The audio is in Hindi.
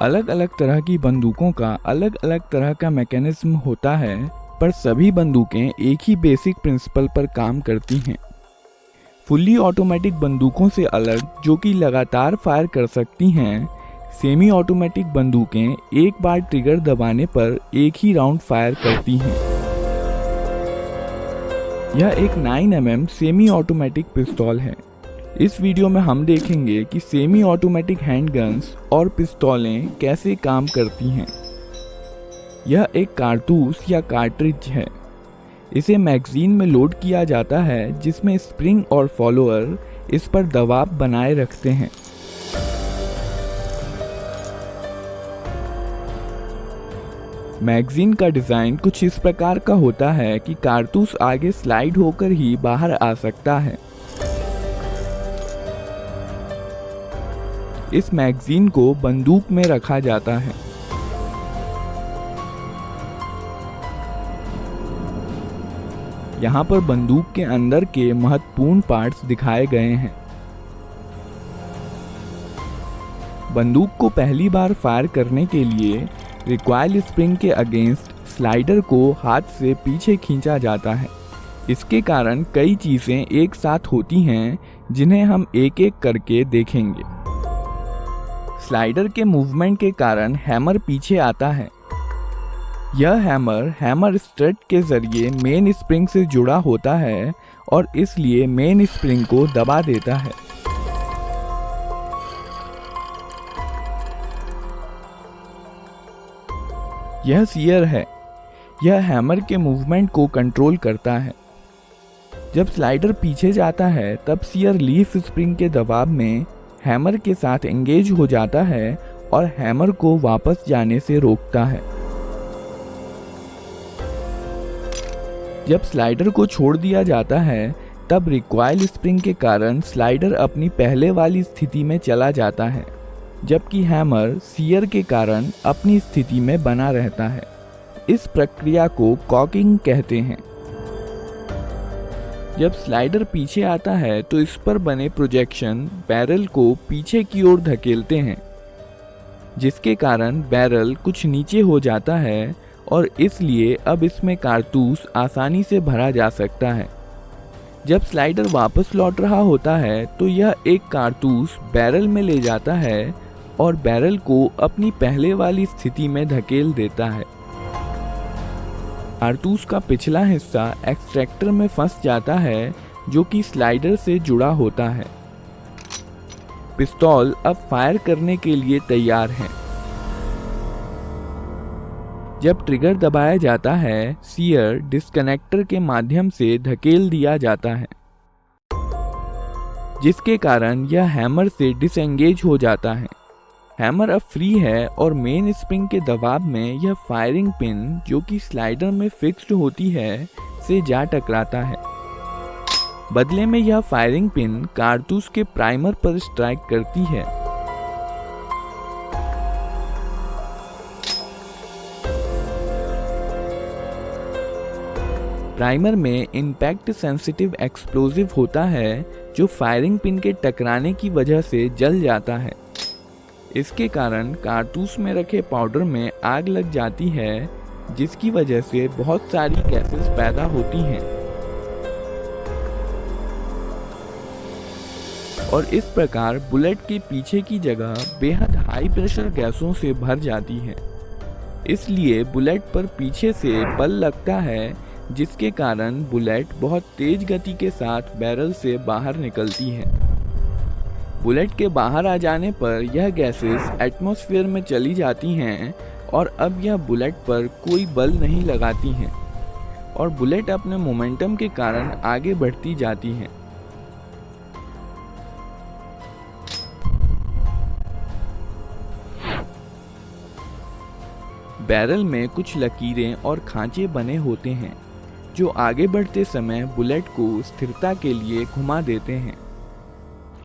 अलग अलग तरह की बंदूकों का अलग अलग तरह का मैकेनिज्म होता है, पर सभी बंदूकें एक ही बेसिक प्रिंसिपल पर काम करती हैं। फुल्ली ऑटोमेटिक बंदूकों से अलग, जो कि लगातार फायर कर सकती हैं, सेमी ऑटोमेटिक बंदूकें एक बार ट्रिगर दबाने पर एक ही राउंड फायर करती हैं। यह एक 9mm सेमी ऑटोमेटिक पिस्तौल है। इस वीडियो में हम देखेंगे कि सेमी ऑटोमेटिक हैंडगन्स और पिस्तौलें कैसे काम करती हैं। यह एक कारतूस या कार्ट्रिज है। इसे मैगजीन में लोड किया जाता है, जिसमें स्प्रिंग और फॉलोअर इस पर दबाव बनाए रखते हैं। मैगजीन का डिज़ाइन कुछ इस प्रकार का होता है कि कारतूस आगे स्लाइड होकर ही बाहर आ सकता है। इस मैगजीन को बंदूक में रखा जाता है। यहाँ पर बंदूक के अंदर के महत्वपूर्ण पार्ट्स दिखाए गए हैं। बंदूक को पहली बार फायर करने के लिए रिकॉइल स्प्रिंग के अगेंस्ट स्लाइडर को हाथ से पीछे खींचा जाता है। इसके कारण कई चीज़ें एक साथ होती हैं, जिन्हें हम एक एक करके देखेंगे। स्लाइडर के मूवमेंट के कारण हैमर पीछे आता है। यह हैमर स्ट्रट के जरिए मेन स्प्रिंग से जुड़ा होता है और इसलिए मेन स्प्रिंग को दबा देता है। यह सीयर है। यह हैमर के मूवमेंट को कंट्रोल करता है। जब स्लाइडर पीछे जाता है, तब सीयर लीफ स्प्रिंग के दबाव में हैमर के साथ एंगेज हो जाता है और हैमर को वापस जाने से रोकता है। जब स्लाइडर को छोड़ दिया जाता है, तब रिकॉइल स्प्रिंग के कारण स्लाइडर अपनी पहले वाली स्थिति में चला जाता है, जबकि हैमर सीयर के कारण अपनी स्थिति में बना रहता है। इस प्रक्रिया को कॉकिंग कहते हैं। जब स्लाइडर पीछे आता है, तो इस पर बने प्रोजेक्शन बैरल को पीछे की ओर धकेलते हैं, जिसके कारण बैरल कुछ नीचे हो जाता है और इसलिए अब इसमें कारतूस आसानी से भरा जा सकता है। जब स्लाइडर वापस लौट रहा होता है, तो यह एक कारतूस बैरल में ले जाता है और बैरल को अपनी पहले वाली स्थिति में धकेल देता है। कारतूस का पिछला हिस्सा एक्सट्रैक्टर में फंस जाता है, जो कि स्लाइडर से जुड़ा होता है। पिस्तौल अब फायर करने के लिए तैयार है। जब ट्रिगर दबाया जाता है, सीयर डिस्कनेक्टर के माध्यम से धकेल दिया जाता है, जिसके कारण यह हैमर से डिसएंगेज हो जाता है। हैमर अब फ्री है और मेन स्प्रिंग के दबाव में यह फायरिंग पिन, जो कि स्लाइडर में फिक्स्ड होती है, से जा टकराता है। बदले में यह फायरिंग पिन कारतूस के प्राइमर पर स्ट्राइक करती है। प्राइमर में इम्पैक्ट सेंसिटिव एक्सप्लोजिव होता है, जो फायरिंग पिन के टकराने की वजह से जल जाता है। इसके कारण कारतूस में रखे पाउडर में आग लग जाती है, जिसकी वजह से बहुत सारी गैसेस पैदा होती हैं और इस प्रकार बुलेट के पीछे की जगह बेहद हाई प्रेशर गैसों से भर जाती है। इसलिए बुलेट पर पीछे से बल लगता है, जिसके कारण बुलेट बहुत तेज गति के साथ बैरल से बाहर निकलती है। बुलेट के बाहर आ जाने पर यह गैसेस एटमॉस्फेयर में चली जाती हैं और अब यह बुलेट पर कोई बल नहीं लगाती हैं और बुलेट अपने मोमेंटम के कारण आगे बढ़ती जाती हैं। बैरल में कुछ लकीरें और खांचे बने होते हैं, जो आगे बढ़ते समय बुलेट को स्थिरता के लिए घुमा देते हैं।